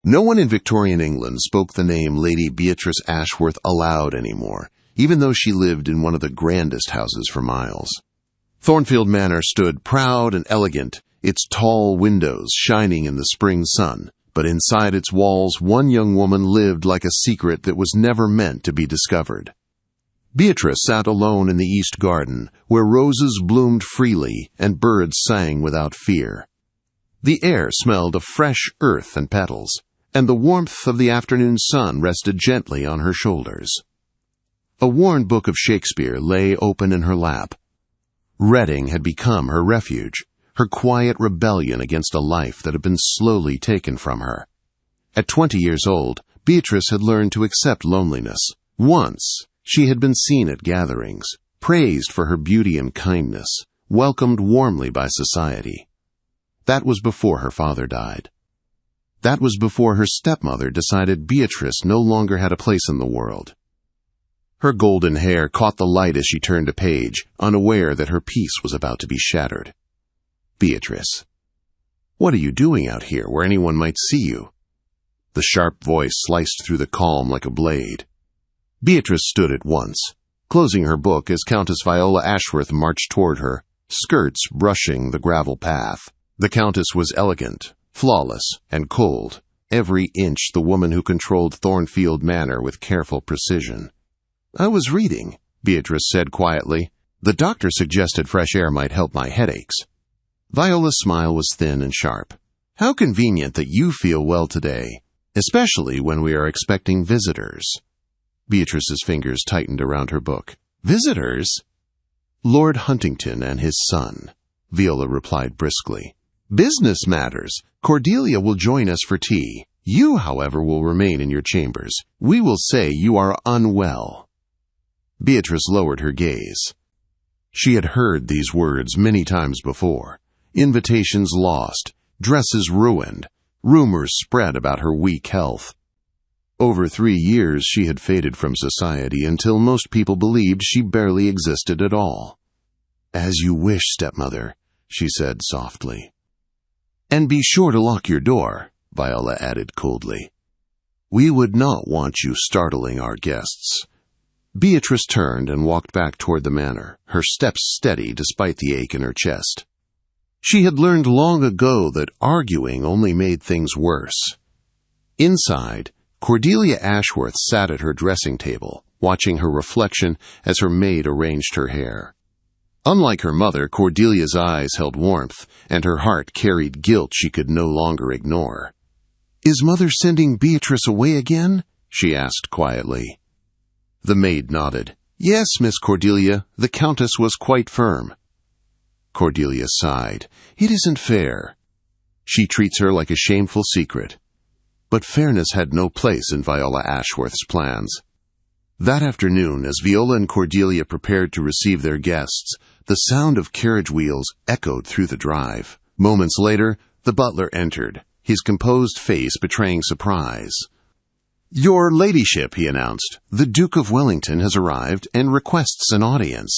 No one in Victorian England spoke the name Lady Beatrice Ashworth aloud anymore, even though she lived in one of the grandest houses for miles. Thornfield Manor stood proud and elegant, its tall windows shining in the spring sun, but inside its walls one young woman lived like a secret that was never meant to be discovered. Beatrice sat alone in the east garden, where roses bloomed freely and birds sang without fear. The air smelled of fresh earth and petals, and the warmth of the afternoon sun rested gently on her shoulders. A worn book of Shakespeare lay open in her lap. Reading had become her refuge, her quiet rebellion against a life that had been slowly taken from her. At 20 years old, Beatrice had learned to accept loneliness. Once, she had been seen at gatherings, praised for her beauty and kindness, welcomed warmly by society. That was before her father died. That was before her stepmother decided Beatrice no longer had a place in the world. Her golden hair caught the light as she turned a page, unaware that her peace was about to be shattered. Beatrice. What are you doing out here where anyone might see you? The sharp voice sliced through the calm like a blade. Beatrice stood at once, closing her book as Countess Viola Ashworth marched toward her, skirts brushing the gravel path. The Countess was elegant, flawless, and cold, every inch the woman who controlled Thornfield Manor with careful precision. "I was reading," Beatrice said quietly. "The doctor suggested fresh air might help my headaches." Viola's smile was thin and sharp. "How convenient that you feel well today, especially when we are expecting visitors." Beatrice's fingers tightened around her book. "Visitors?" "Lord Huntington and his son," Viola replied briskly. "Business matters. Cordelia will join us for tea. You, however, will remain in your chambers. We will say you are unwell." Beatrice lowered her gaze. She had heard these words many times before. Invitations lost, dresses ruined, rumors spread about her weak health. Over 3 years she had faded from society until most people believed she barely existed at all. "As you wish, stepmother," she said softly. "And be sure to lock your door," Viola added coldly. "We would not want you startling our guests." Beatrice turned and walked back toward the manor, her steps steady despite the ache in her chest. She had learned long ago that arguing only made things worse. Inside, Cordelia Ashworth sat at her dressing table, watching her reflection as her maid arranged her hair. Unlike her mother, Cordelia's eyes held warmth, and her heart carried guilt she could no longer ignore. "Is Mother sending Beatrice away again?" she asked quietly. The maid nodded. "Yes, Miss Cordelia, the Countess was quite firm." Cordelia sighed. "It isn't fair. She treats her like a shameful secret." But fairness had no place in Viola Ashworth's plans. That afternoon, as Viola and Cordelia prepared to receive their guests, the sound of carriage wheels echoed through the drive. Moments later, the butler entered, his composed face betraying surprise. "Your ladyship," he announced, "the Duke of Wellington has arrived and requests an audience."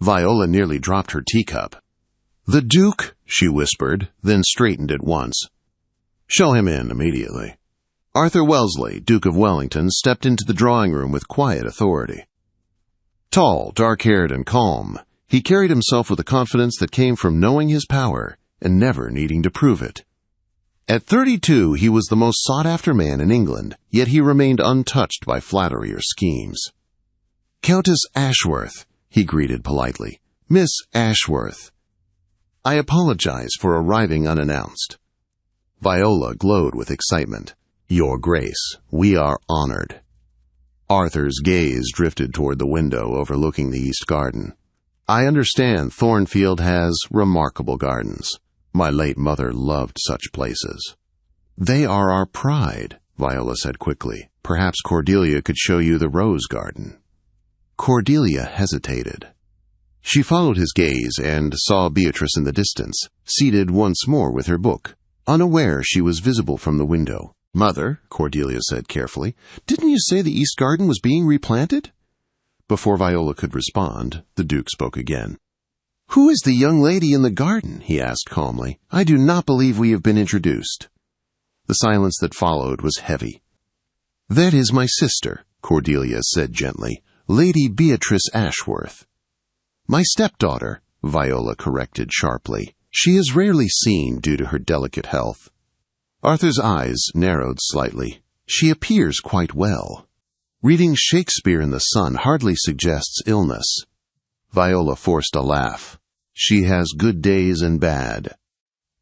Viola nearly dropped her teacup. "The Duke?" she whispered, then straightened at once. "Show him in immediately." Arthur Wellesley, Duke of Wellington, stepped into the drawing room with quiet authority. Tall, dark-haired, and calm, he carried himself with a confidence that came from knowing his power and never needing to prove it. At 32, he was the most sought-after man in England, yet he remained untouched by flattery or schemes. "Countess Ashworth," he greeted politely. "Miss Ashworth. I apologize for arriving unannounced." Viola glowed with excitement. "Your Grace, we are honored." Arthur's gaze drifted toward the window overlooking the east garden. "I understand Thornfield has remarkable gardens. My late mother loved such places." "They are our pride," Viola said quickly. "Perhaps Cordelia could show you the rose garden." Cordelia hesitated. She followed his gaze and saw Beatrice in the distance, seated once more with her book. Unaware she was visible from the window. "Mother," Cordelia said carefully, "didn't you say the east garden was being replanted?" Before Viola could respond, the Duke spoke again. "Who is the young lady in the garden?" he asked calmly. "I do not believe we have been introduced." The silence that followed was heavy. "That is my sister," Cordelia said gently. "Lady Beatrice Ashworth." "My stepdaughter," Viola corrected sharply. "She is rarely seen due to her delicate health." Arthur's eyes narrowed slightly. "She appears quite well. Reading Shakespeare in the sun hardly suggests illness." Viola forced a laugh. "She has good days and bad."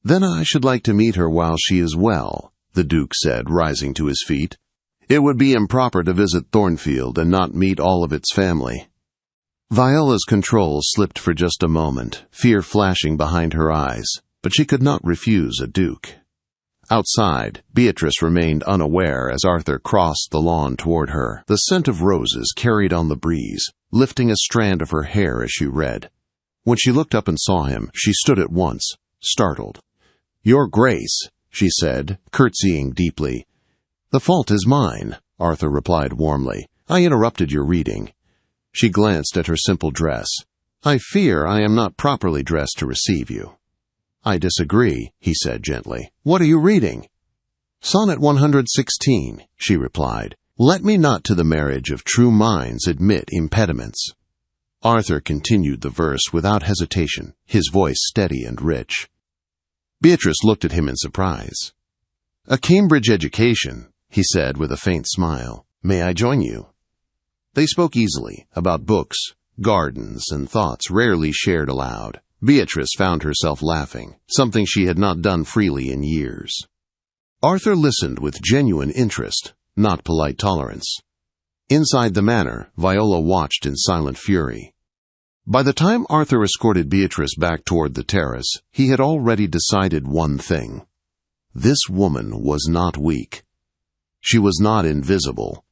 "Then I should like to meet her while she is well," the Duke said, rising to his feet. "It would be improper to visit Thornfield and not meet all of its family." Viola's control slipped for just a moment, fear flashing behind her eyes, but she could not refuse a duke. Outside, Beatrice remained unaware as Arthur crossed the lawn toward her. The scent of roses carried on the breeze, lifting a strand of her hair as she read. When she looked up and saw him, she stood at once, startled. "Your Grace," she said, curtsying deeply. "The fault is mine," Arthur replied warmly. "I interrupted your reading." She glanced at her simple dress. "I fear I am not properly dressed to receive you." "I disagree," he said gently. "What are you reading?" "Sonnet 116, she replied. "Let me not to the marriage of true minds admit impediments." Arthur continued the verse without hesitation, his voice steady and rich. Beatrice looked at him in surprise. "A Cambridge education," he said with a faint smile. "May I join you?" They spoke easily, about books, gardens, and thoughts rarely shared aloud. Beatrice found herself laughing, something she had not done freely in years. Arthur listened with genuine interest, not polite tolerance. Inside the manor, Viola watched in silent fury. By the time Arthur escorted Beatrice back toward the terrace, he had already decided one thing. This woman was not weak. She was not invisible.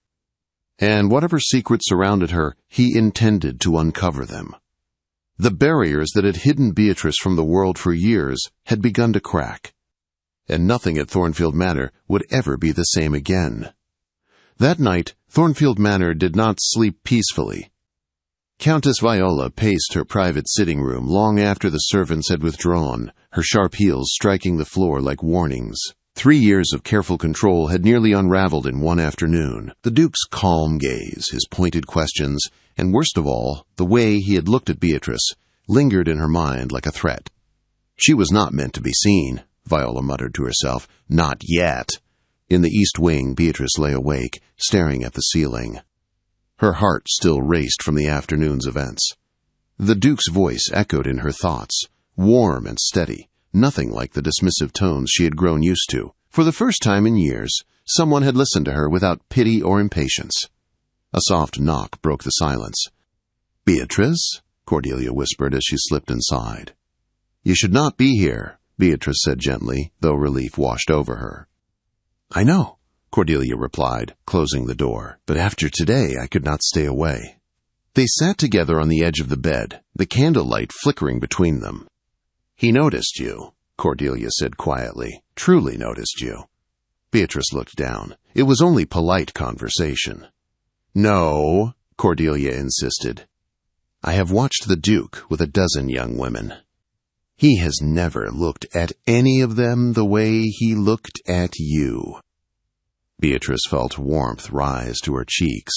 And whatever secrets surrounded her, he intended to uncover them. The barriers that had hidden Beatrice from the world for years had begun to crack. And nothing at Thornfield Manor would ever be the same again. That night, Thornfield Manor did not sleep peacefully. Countess Viola paced her private sitting room long after the servants had withdrawn, her sharp heels striking the floor like warnings. 3 years of careful control had nearly unraveled in one afternoon. The Duke's calm gaze, his pointed questions, and worst of all, the way he had looked at Beatrice, lingered in her mind like a threat. She was not meant to be seen, Viola muttered to herself. Not yet. In the east wing, Beatrice lay awake, staring at the ceiling. Her heart still raced from the afternoon's events. The Duke's voice echoed in her thoughts, warm and steady, nothing like the dismissive tones she had grown used to. For the first time in years, someone had listened to her without pity or impatience. A soft knock broke the silence. "Beatrice?" Cordelia whispered as she slipped inside. "You should not be here," Beatrice said gently, though relief washed over her. "I know," Cordelia replied, closing the door. "But after today, I could not stay away." They sat together on the edge of the bed, the candlelight flickering between them. "He noticed you," Cordelia said quietly. "Truly noticed you." Beatrice looked down. It was only polite conversation. "No," Cordelia insisted. "I have watched the Duke with a dozen young women. He has never looked at any of them the way he looked at you." Beatrice felt warmth rise to her cheeks,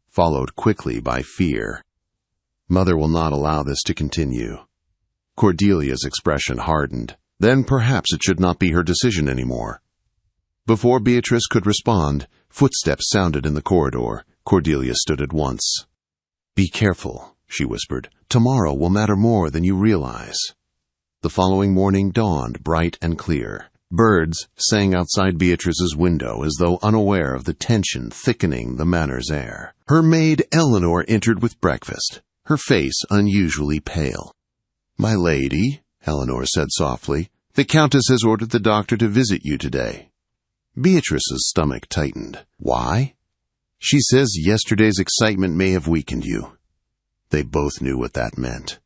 followed quickly by fear. Mother will not allow this to continue. Cordelia's expression hardened. Then perhaps it should not be her decision anymore. Before Beatrice could respond, footsteps sounded in the corridor. Cordelia stood at once. "Be careful," she whispered. "Tomorrow will matter more than you realize." The following morning dawned bright and clear. Birds sang outside Beatrice's window as though unaware of the tension thickening the manor's air. Her maid Eleanor entered with breakfast, her face unusually pale. "My lady," Eleanor said softly, "the Countess has ordered the doctor to visit you today." Beatrice's stomach tightened. "Why?" "She says yesterday's excitement may have weakened you." They both knew what that meant.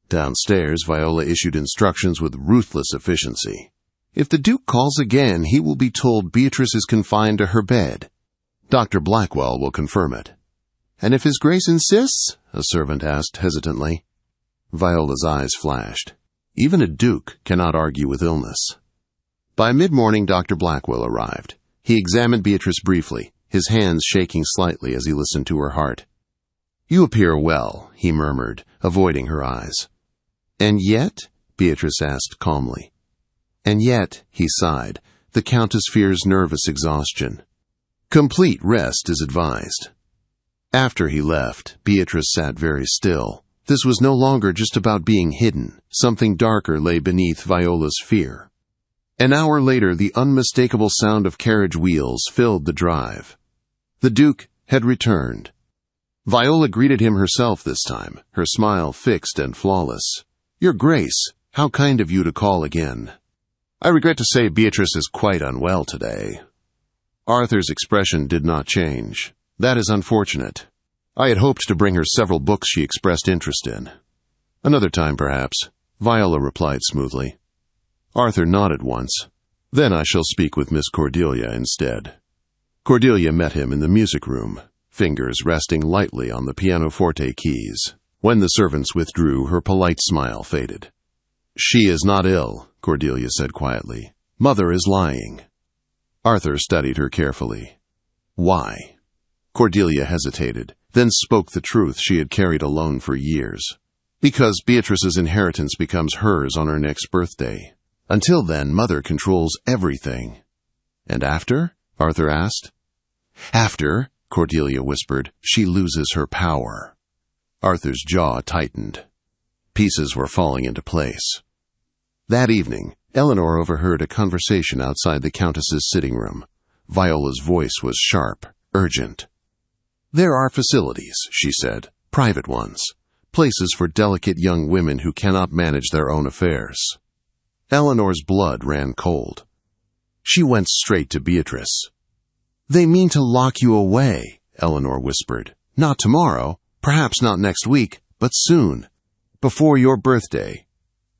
Downstairs, Viola issued instructions with ruthless efficiency. "If the Duke calls again, he will be told Beatrice is confined to her bed. Dr. Blackwell will confirm it." "And if His Grace insists?" a servant asked hesitantly. Viola's eyes flashed. Even a duke cannot argue with illness. By mid-morning, Dr. Blackwell arrived. He examined Beatrice briefly, his hands shaking slightly as he listened to her heart. "You appear well," he murmured, avoiding her eyes. "And yet?" Beatrice asked calmly. "And yet," he sighed, "the Countess fears nervous exhaustion. Complete rest is advised." After he left, Beatrice sat very still. This was no longer just about being hidden. Something darker lay beneath Viola's fear. An hour later, the unmistakable sound of carriage wheels filled the drive. The Duke had returned. Viola greeted him herself this time, her smile fixed and flawless. "Your Grace, how kind of you to call again. I regret to say Beatrice is quite unwell today." Arthur's expression did not change. "That is unfortunate. I had hoped to bring her several books she expressed interest in." "Another time, perhaps," Viola replied smoothly. Arthur nodded once. "Then I shall speak with Miss Cordelia instead." Cordelia met him in the music room, fingers resting lightly on the pianoforte keys. When the servants withdrew, her polite smile faded. "She is not ill," Cordelia said quietly. "Mother is lying." Arthur studied her carefully. "Why?" Cordelia hesitated, then spoke the truth she had carried alone for years. "Because Beatrice's inheritance becomes hers on her next birthday. Until then, Mother controls everything." "And after?" Arthur asked. "After," Cordelia whispered, "she loses her power." Arthur's jaw tightened. Pieces were falling into place. That evening, Eleanor overheard a conversation outside the Countess's sitting room. Viola's voice was sharp, urgent. "There are facilities," she said, "private ones, places for delicate young women who cannot manage their own affairs." Eleanor's blood ran cold. She went straight to Beatrice. "They mean to lock you away," Eleanor whispered. "Not tomorrow, perhaps not next week, but soon. Before your birthday."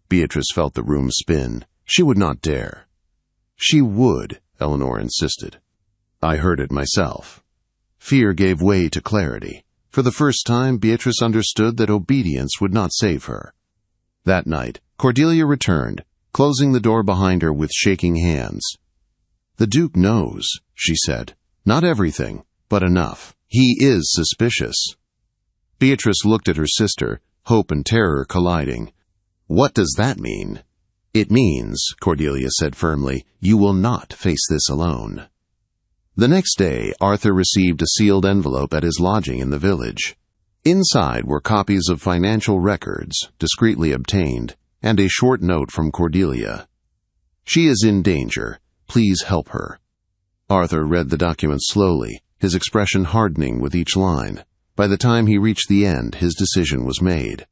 Beatrice felt the room spin. She would not dare. "She would," Eleanor insisted. "I heard it myself." Fear gave way to clarity. For the first time, Beatrice understood that obedience would not save her. That night, Cordelia returned, closing the door behind her with shaking hands. "The Duke knows," she said. "Not everything, but enough. He is suspicious." Beatrice looked at her sister, hope and terror colliding. "What does that mean?" "It means," Cordelia said firmly, "you will not face this alone." The next day, Arthur received a sealed envelope at his lodging in the village. Inside were copies of financial records, discreetly obtained, and a short note from Cordelia. "She is in danger. Please help her." Arthur read the document slowly, his expression hardening with each line. By the time he reached the end, his decision was made.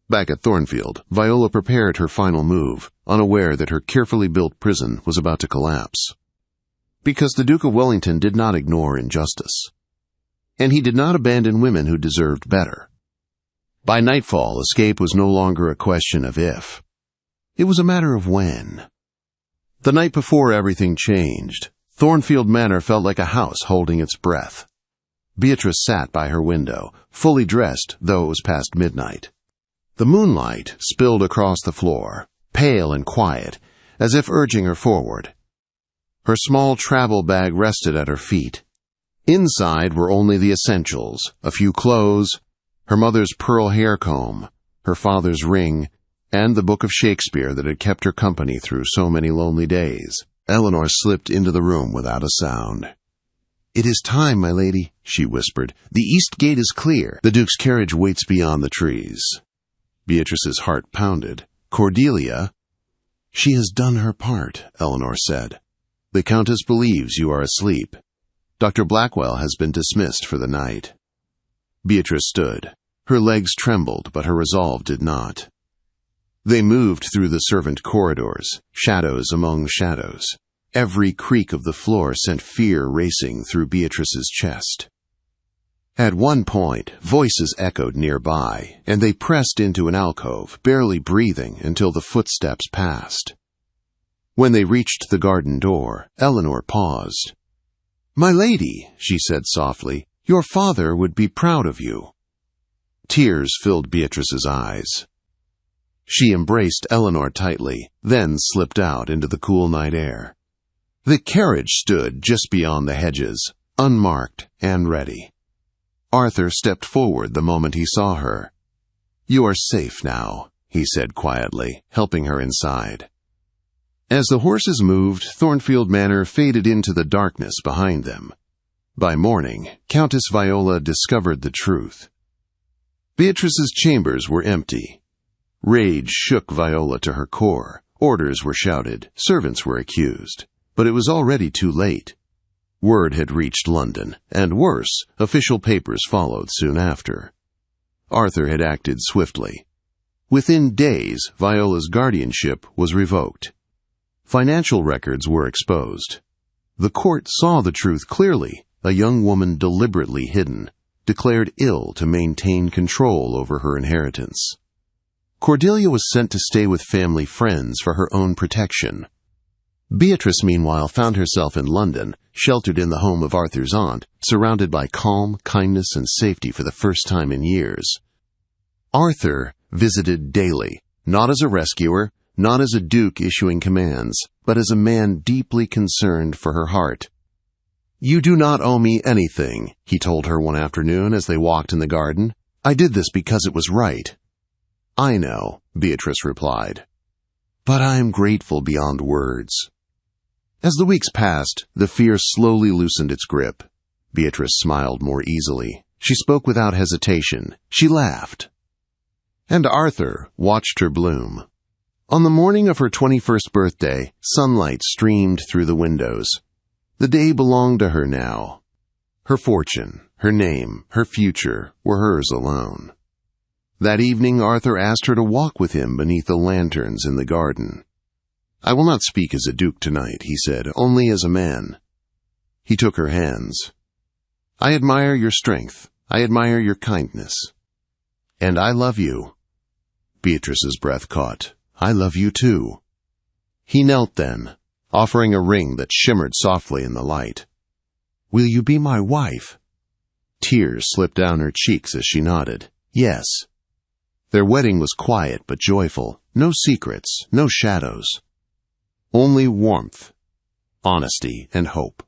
Back at Thornfield, Viola prepared her final move, unaware that her carefully built prison was about to collapse. Because the Duke of Wellington did not ignore injustice. And he did not abandon women who deserved better. By nightfall, escape was no longer a question of if. It was a matter of when. The night before everything changed, Thornfield Manor felt like a house holding its breath. Beatrice sat by her window, fully dressed, though it was past midnight. The moonlight spilled across the floor, pale and quiet, as if urging her forward. Her small travel bag rested at her feet. Inside were only the essentials, a few clothes, her mother's pearl hair comb, her father's ring, and the book of Shakespeare that had kept her company through so many lonely days. Eleanor slipped into the room without a sound. "It is time, my lady," she whispered. "The east gate is clear. The Duke's carriage waits beyond the trees." Beatrice's heart pounded. "Cordelia?" "She has done her part," Eleanor said. "The Countess believes you are asleep. Dr. Blackwell has been dismissed for the night." Beatrice stood. Her legs trembled, but her resolve did not. They moved through the servant corridors, shadows among shadows. Every creak of the floor sent fear racing through Beatrice's chest. At one point, voices echoed nearby, and they pressed into an alcove, barely breathing until the footsteps passed. When they reached the garden door, Eleanor paused. "My lady," she said softly, "your father would be proud of you." Tears filled Beatrice's eyes. She embraced Eleanor tightly, then slipped out into the cool night air. The carriage stood just beyond the hedges, unmarked and ready. Arthur stepped forward the moment he saw her. "You are safe now," he said quietly, helping her inside. As the horses moved, Thornfield Manor faded into the darkness behind them. By morning, Countess Viola discovered the truth. Beatrice's chambers were empty. Rage shook Viola to her core. Orders were shouted, servants were accused. But it was already too late. Word had reached London, and worse, official papers followed soon after. Arthur had acted swiftly. Within days, Viola's guardianship was revoked. Financial records were exposed. The court saw the truth clearly. A young woman deliberately hidden, declared ill to maintain control over her inheritance. Cordelia was sent to stay with family friends for her own protection. Beatrice, meanwhile, found herself in London, sheltered in the home of Arthur's aunt, surrounded by calm, kindness, and safety for the first time in years. Arthur visited daily, not as a rescuer, not as a duke issuing commands, but as a man deeply concerned for her heart. "You do not owe me anything," he told her one afternoon as they walked in the garden. "I did this because it was right." "I know," Beatrice replied. "But I am grateful beyond words." As the weeks passed, the fear slowly loosened its grip. Beatrice smiled more easily. She spoke without hesitation. She laughed. And Arthur watched her bloom. On the morning of her 21st birthday, sunlight streamed through the windows. The day belonged to her now. Her fortune, her name, her future were hers alone. That evening, Arthur asked her to walk with him beneath the lanterns in the garden. "I will not speak as a duke tonight," he said, "only as a man." He took her hands. "I admire your strength. I admire your kindness. And I love you." Beatrice's breath caught. "I love you too." He knelt then, offering a ring that shimmered softly in the light. "Will you be my wife?" Tears slipped down her cheeks as she nodded. "Yes." Their wedding was quiet but joyful. No secrets, no shadows. Only warmth, honesty, and hope.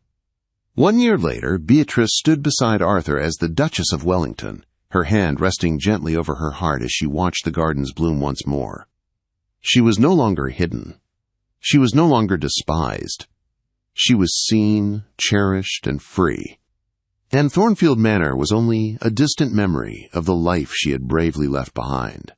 1 year later, Beatrice stood beside Arthur as the Duchess of Wellington, her hand resting gently over her heart as she watched the gardens bloom once more. She was no longer hidden. She was no longer despised. She was seen, cherished, and free. And Thornfield Manor was only a distant memory of the life she had bravely left behind.